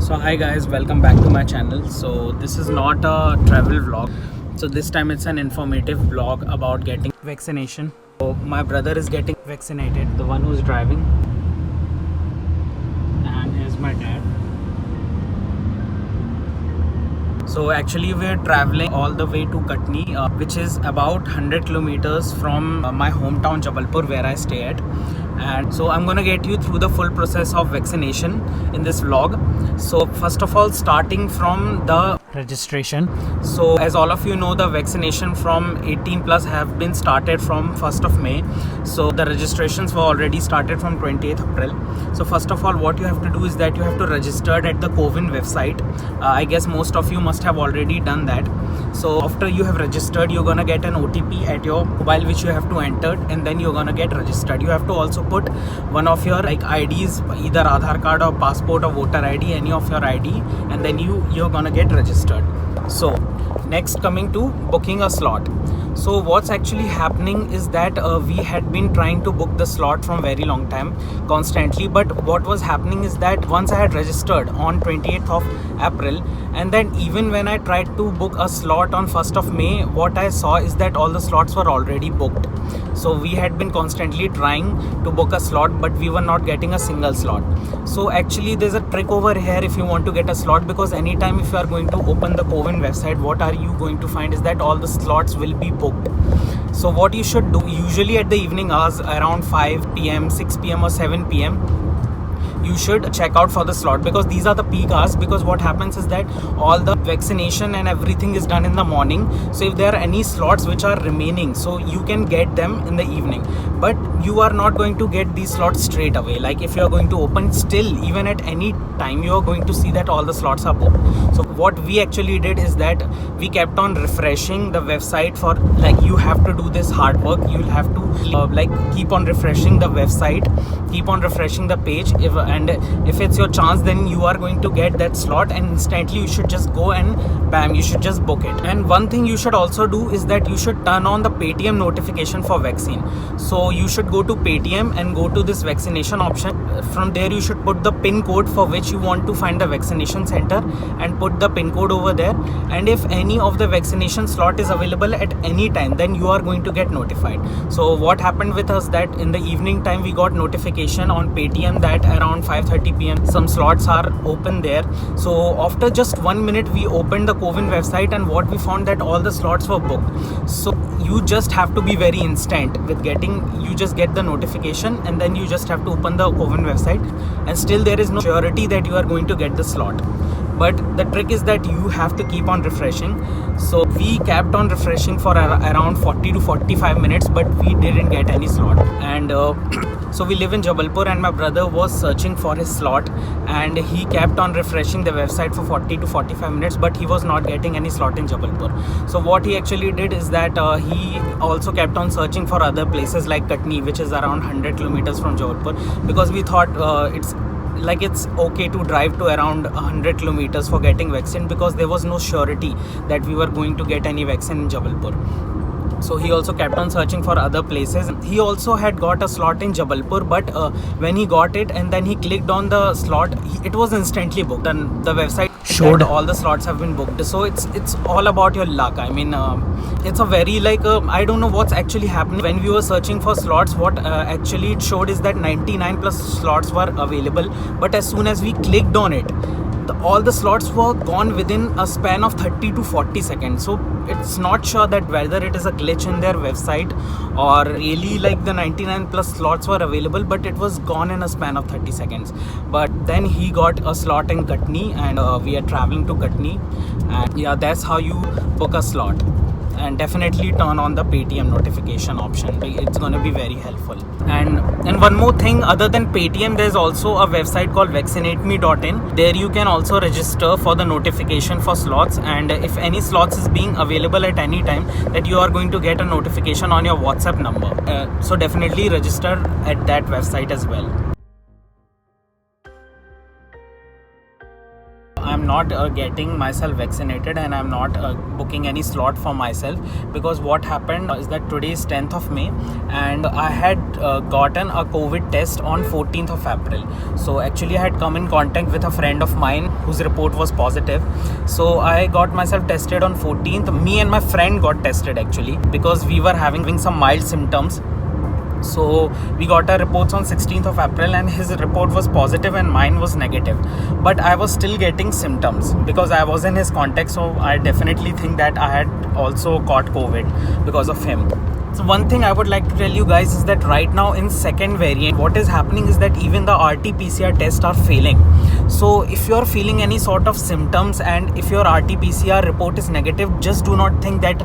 So hi guys, welcome back to my channel. So this is not a travel vlog. So this time it's an informative vlog about getting vaccination. So my brother is getting vaccinated, the one who's driving, and here's my dad. So actually we're traveling all the way to Katni, which is about 100 kilometers from my hometown Jabalpur where I stay at. And so I'm gonna get you through the full process of vaccination in this vlog. So first of all, starting from the registration. So as all of you know, the vaccination from 18 plus have been started from 1st of May. So the registrations were already started from 28th April. So first of all, what you have to do is that you have to register at the CoWIN website. I guess most of you must have already done that. So after you have registered, you're gonna get an OTP at your mobile which you have to enter, and then you're gonna get registered. You have to also put one of your IDs, either Aadhaar card or passport or voter ID, any of your ID, and then you're gonna get registered. So next, coming to booking a slot. So what's actually happening is that we had been trying to book the slot from very long time constantly, but what was happening is that once I had registered on 28th of April, and then even when I tried to book a slot on 1st of May, what I saw is that all the slots were already booked. So we had been constantly trying to book a slot, but we were not getting a single slot. So actually there's a trick over here if you want to get a slot, because anytime if you are going to open the CoWIN website, what are you going to find is that all the slots will be booked. So what you should do, usually at the evening hours around 5 p.m, 6 p.m or 7 p.m, you should check out for the slot, because these are the peak hours. Because what happens is that all the vaccination and everything is done in the morning. So if there are any slots which are remaining, so you can get them in the evening, but you are not going to get these slots straight away. Like if you are going to open, still even at any time you are going to see that all the slots are booked. So what we actually did is that we kept on refreshing the website for, like, you have to do this hard work. You'll have to keep on refreshing the website, keep on refreshing the page. If it's your chance, then you are going to get that slot, and instantly you should just go and bam, you should just book it. And one thing you should also do is that you should turn on the Paytm notification for vaccine. So you should go to Paytm and go to this vaccination option. From there you should put the pin code for which you want to find the vaccination center, and put the pin code over there. And if any of the vaccination slot is available at any time, then you are going to get notified. So what happened with us, that in the evening time we got notification on Paytm that around 5:30 p.m. some slots are open there. So after just 1 minute we opened the CoWIN website, and what we found that all the slots were booked. So you just have to be very instant with getting, you just get the notification and then you just have to open the CoWIN website, and still there is no surety that you are going to get the slot. But the trick is that you have to keep on refreshing. So we kept on refreshing for around 40 to 45 minutes, but we didn't get any slot. And so we live in Jabalpur, and my brother was searching for his slot, and he kept on refreshing the website for 40 to 45 minutes, but he was not getting any slot in Jabalpur. So what he actually did is that he also kept on searching for other places like Katni, which is around 100 kilometers from Jabalpur, because we thought it's okay to drive to around 100 kilometers for getting vaccine, because there was no surety that we were going to get any vaccine in Jabalpur. So he also kept on searching for other places. He also had got a slot in Jabalpur, but when he got it and then he clicked on the slot, it was instantly booked, and the website showed all the slots have been booked. So it's all about your luck. I mean, it's a very I don't know what's actually happening. When we were searching for slots, what actually it showed is that 99 plus slots were available, but as soon as we clicked on it, all the slots were gone within a span of 30 to 40 seconds. So it's not sure that whether it is a glitch in their website or really the 99 plus slots were available, but it was gone in a span of 30 seconds. But then he got a slot in Katni, and we are traveling to Katni, and yeah, that's how you book a slot. And definitely turn on the Paytm notification option. It's going to be very helpful. And one more thing, other than Paytm, there's also a website called vaccinateme.in. There you can also register for the notification for slots, and if any slots is being available at any time, that you are going to get a notification on your WhatsApp number. So definitely register at that website as well. I'm not getting myself vaccinated, and I'm not booking any slot for myself, because what happened is that today is 10th of May, and I had gotten a COVID test on 14th of April. So actually I had come in contact with a friend of mine whose report was positive. So I got myself tested on 14th. Me and my friend got tested actually, because we were having some mild symptoms. So we got our reports on 16th of April, and his report was positive and mine was negative. But I was still getting symptoms because I was in his contact. So I definitely think that I had also caught COVID because of him. So one thing I would like to tell you guys is that right now in second variant, what is happening is that even the RT-PCR tests are failing. So if you're feeling any sort of symptoms and if your RT-PCR report is negative, just do not think that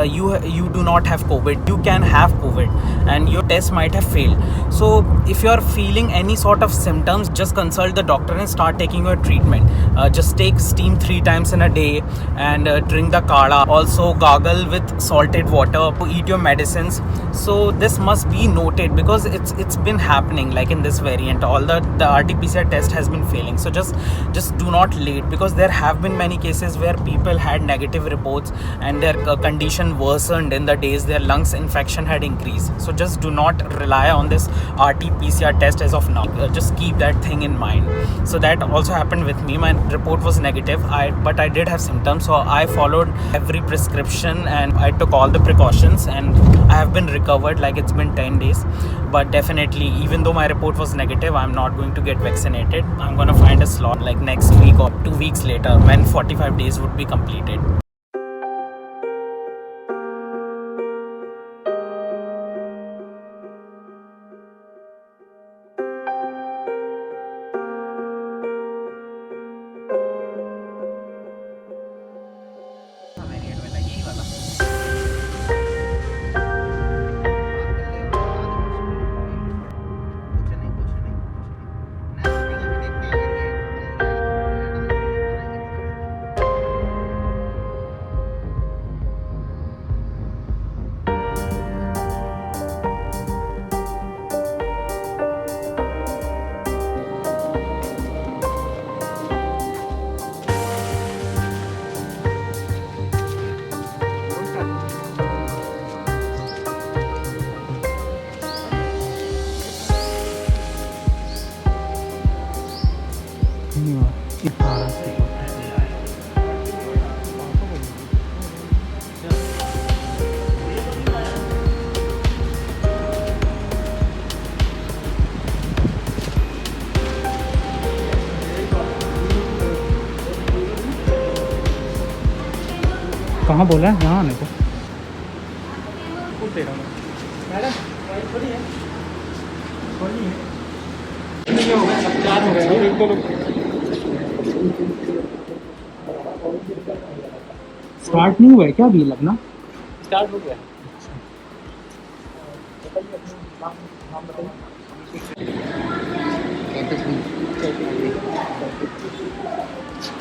you do not have COVID. You can have COVID and your test might have failed. So if you're feeling any sort of symptoms, just consult the doctor and start taking your treatment. Just take steam 3 times in a day and drink the kadha. Also gargle with salted water. Eat your medicines. So this must be noted because it's been happening like in this variant. All the RT-PCR test has been failing. So just do not late, because there have been many cases where people had negative reports and their condition worsened in the days their lungs infection had increased. So just do not rely on this RT-PCR test as of now. Just keep that thing in mind. So that also happened with me. My report was negative, but I did have symptoms. So I followed every prescription and I took all the precautions, and I have been recovered. Like it's been 10 days. But definitely, even though my report was negative, I'm not going to get vaccinated. I'm going to find a slot like next week or 2 weeks later when 45 days would be completed. कहाँ बोला है? यहाँ आने को start नहीं हुआ है क्या? अभी लगना स्टार्ट हो गया।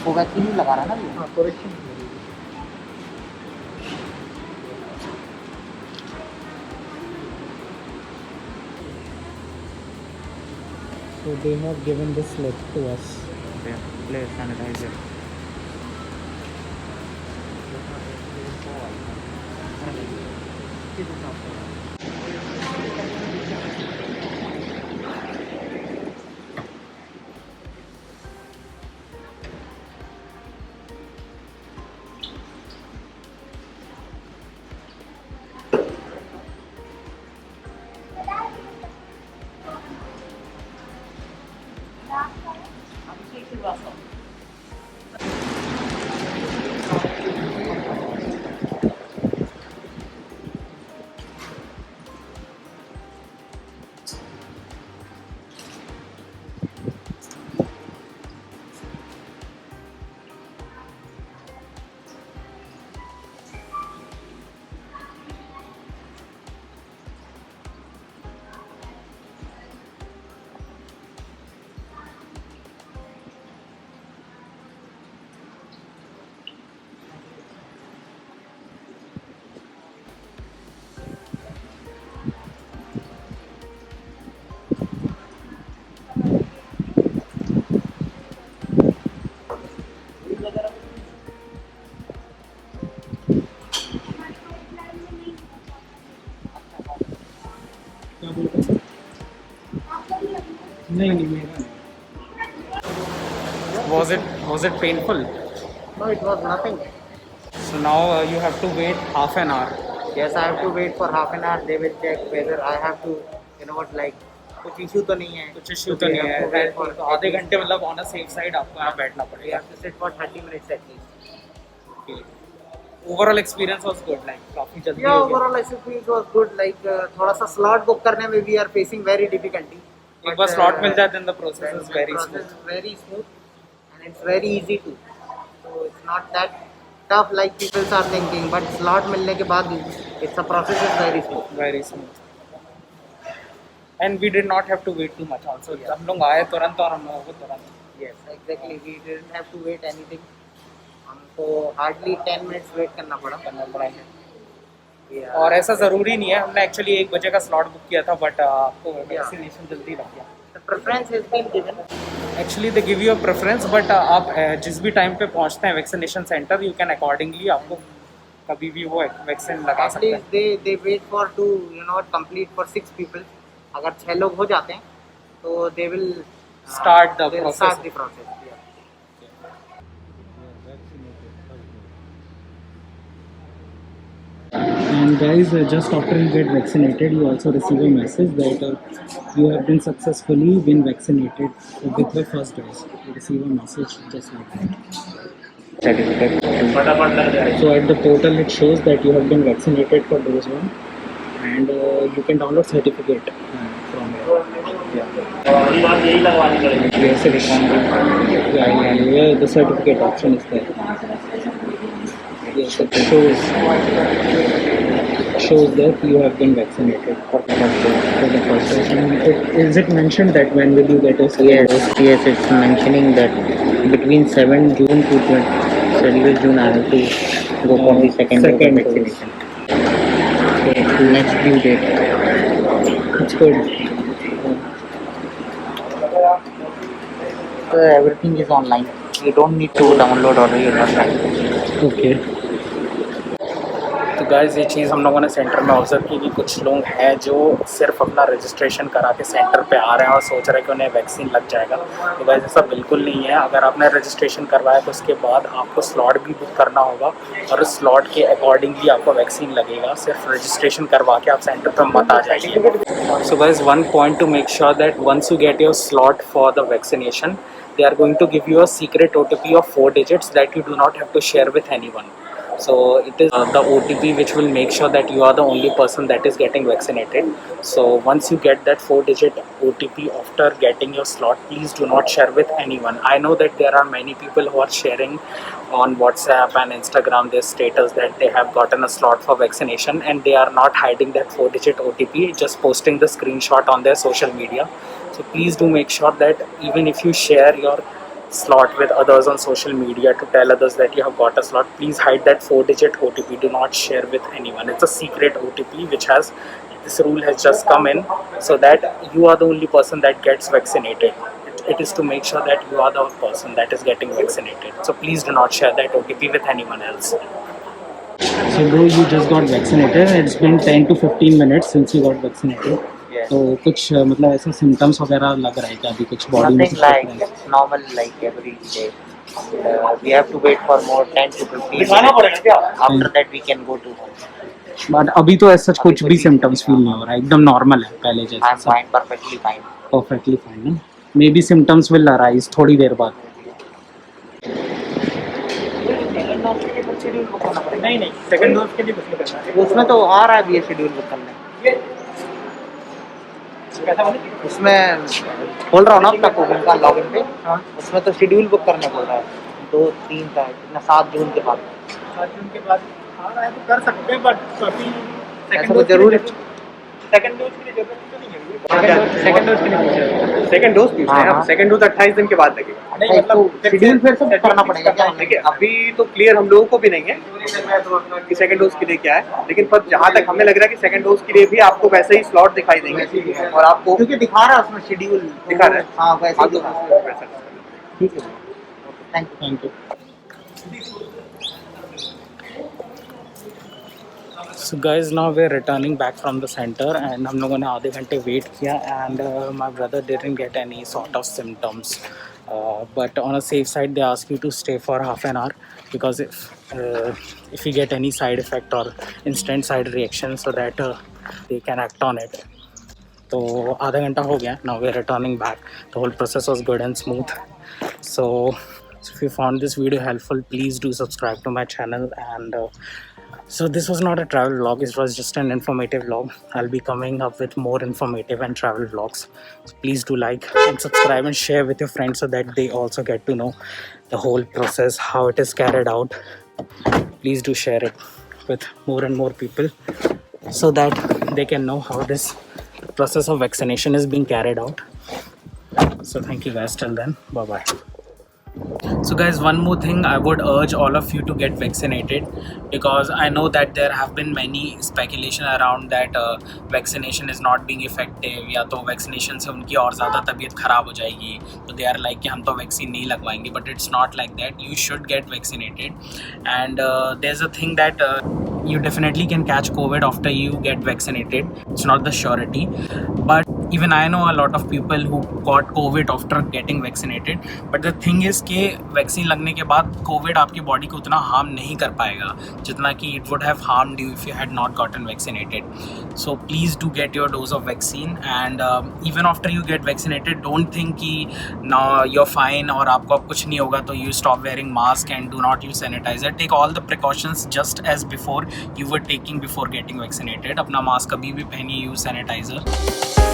वो वैक्सीन नहीं लगा रहा ना? हाँ, Covaxin. So they have given this slip to us. Okay, place sanitizer. नहीं नहीं मेरा was it painful? No, it was nothing. So now you have to wait half an hour. Yes, I have to wait for half an hour. They will check whether I have to, you know what, like कुछ issue तो नहीं है. कुछ issue तो नहीं है. तो आधे घंटे मतलब ऑन अ सेफ साइड आपको यहाँ बैठना We पड़ेगा. have to sit for 30 minutes at least. Overall experience was good, like काफी जल्दी Yeah, हो गया. overall experience was good. Like थोड़ा सा slot book करने में we are facing very difficulty. एक बार स्लॉट मिल जाए then the process is very process smooth. is very smooth and it's very easy too. So it's not that tough like people are thinking. But slot मिलने के बाद it's a process is very smooth. Very smooth. And we did not have to wait too much also. हम लोग आए तुरंत और हम लोगों को तुरंत. Yes, exactly. We didn't have to wait anything. हमको hardly 10 minutes wait करना पड़ा. Yeah. और ऐसा ज़रूरी नहीं है. हमने एक्चुअली 1 बजे का स्लॉट बुक किया था बट आपको वैक्सीनेशन जल्दी लग गया. The preference has been given. Actually they give you a preference but आप जिस भी टाइम पे पहुंचते हैं vaccination centre you can accordingly आपको कभी भी वो वैक्सीन लगा At सकते हैं. least they wait for to complete for 6 people. अगर 6 लोग हो जाते हैं तो they will Start the they'll process. Start the process. Yeah. And guys, just after you get vaccinated, you also receive a message that you have been successfully vaccinated with the first dose. You receive a message just like that. Certificate. So at the portal, it shows that you have been vaccinated for dose 1, and you can download certificate from here. Yes, it is. Yeah, the certificate option is there. Yes, it shows that you have been vaccinated for the first dose. And is it mentioned that when will you get a second dose? Yes, it's mentioning that between 7 June to 20 June I have to go for the second dose of vaccination. Okay. Next due date. It's good. So everything is online. You don't need to download or read online. Okay. तो guys ये चीज़ हम लोगों ने centre में observe की कि कुछ लोग हैं जो सिर्फ अपना रजिस्ट्रेशन करा के सेंटर पे आ रहे हैं और सोच रहे हैं कि उन्हें वैक्सीन लग जाएगा. तो गाइस ऐसा बिल्कुल नहीं है. अगर आपने रजिस्ट्रेशन करवाया तो उसके बाद आपको स्लॉट भी बुक करना होगा और उस स्लॉट के अकॉर्डिंगली आपको वैक्सीन लगेगा. सिर्फ रजिस्ट्रेशन करवा के आप सेंटर पर मत आ जाइए. So guys one point to make sure that once you get your slot for the vaccination, they are going to give you a secret OTP of 4 digits that you do not have to share with anyone. So it is the OTP which will make sure that you are the only person that is getting vaccinated. So once you get that 4-digit OTP after getting your slot, please do not share with anyone. I know that there are many people who are sharing on WhatsApp and Instagram their status that they have gotten a slot for vaccination, and they are not hiding that 4-digit OTP, just posting the screenshot on their social media. So please do make sure that even if you share your slot with others on social media to tell others that you have got a slot, please hide that 4-digit OTP. Do not share with anyone. It's a secret OTP which has, this rule has just come in so that you are the only person that gets vaccinated. It is to make sure that you are the person that is getting vaccinated. So please do not share that OTP with anyone else. So bro, you just got vaccinated. It's been 10 to 15 minutes since you got vaccinated. तो कुछ मतलब ऐसे symptoms वगैरह लग रहा है क्या अभी कुछ बॉडी में? Nothing like it's normal like every day. We have to wait for more 10 to 15 minutes. After that we can go to home. But अभी तो ऐसा कुछ भी सिम्टम्स फील नहीं हो रहा है, एकदम नॉर्मल है पहले I'm जैसा. fine, perfectly fine. Perfectly fine है. Maybe symptoms will arise थोड़ी देर बाद. नहीं सेकंड डोज के लिए बुक करना है. उसमें तो आ रहा है अभी शेड्यूल बुक करने. उसमें खोल रहा हूँ ना अपना कोविन का लॉगिन पे. उसमें तो शेड्यूल बुक करने बोल रहा है 2-3 का 7 जून के बाद. 7 जून के बाद आ रहा है तो कर सकते हैं, बट अभी ऐसा कोई जरूरी सेकंड डोज के लिए जरूरत तो नहीं है. सेकंड डोज के लिए पूछ रहे हैं. सेकंड डोज पूछ रहे हैं. अब सेकंड डोज 28 दिन के बाद लगेगा. नहीं मतलब शेड्यूल फिर से बुक करना पड़ेगा क्या? देखिए अभी तो क्लियर हम लोगों को भी नहीं है कि सेकंड डोज के लिए क्या है, लेकिन पर जहाँ तक हमें लग रहा है कि सेकंड डोज के लिए भी आपको वैसे ही स्लॉट दिखाई देंगे और आपको क्योंकि दिखा रहा है उसमें शेड्यूल दिखा रहा है. हाँ वैसे हाँ ही तो दिखा रहा है. वैसा ठीक है. Thank you. Thank you. So guys, now we're returning back from the center and हम लोगों ने आधे घंटे wait किया and my brother didn't get any sort of symptoms. But on a safe side, they ask you to stay for half an hour because if you get any side effect or instant side reaction, so that they can act on it. तो आधा घंटा हो गया. Now we're returning back. The whole process was good and smooth. So if you found this video helpful, please do subscribe to my channel. And so this was not a travel vlog, it was just an informative vlog. I'll be coming up with more informative and travel vlogs. So please do like and subscribe and share with your friends so that they also get to know the whole process, how it is carried out. Please do share it with more and more people so that they can know how this process of vaccination is being carried out. So thank you guys, till then, bye bye. So guys, one more thing, I would urge all of you to get vaccinated because I know that there have been many speculation around that vaccination is not being effective या तो vaccination से उनकी और ज़्यादा तबीयत ख़राब हो जाएगी, तो they are like कि हम तो vaccine नहीं लगवाएंगे, but it's not like that. You should get vaccinated. And there's a thing that you definitely can catch COVID after you get vaccinated. It's not the surety, but even I know a lot of people who got COVID after getting vaccinated. But the thing is कि vaccine लगने के बाद Covid आपकी body को उतना harm नहीं कर पाएगा जितना कि it would have harmed you if you had not gotten vaccinated. So please do get your dose of vaccine and even after you get vaccinated don't think कि नाउ यू आर फाइन और आपको अब कुछ नहीं होगा तो you stop wearing mask and do not use sanitizer. Take all the precautions just as before you were taking before getting vaccinated. अपना mask कभी भी पहनिए, यूज सैनिटाइजर.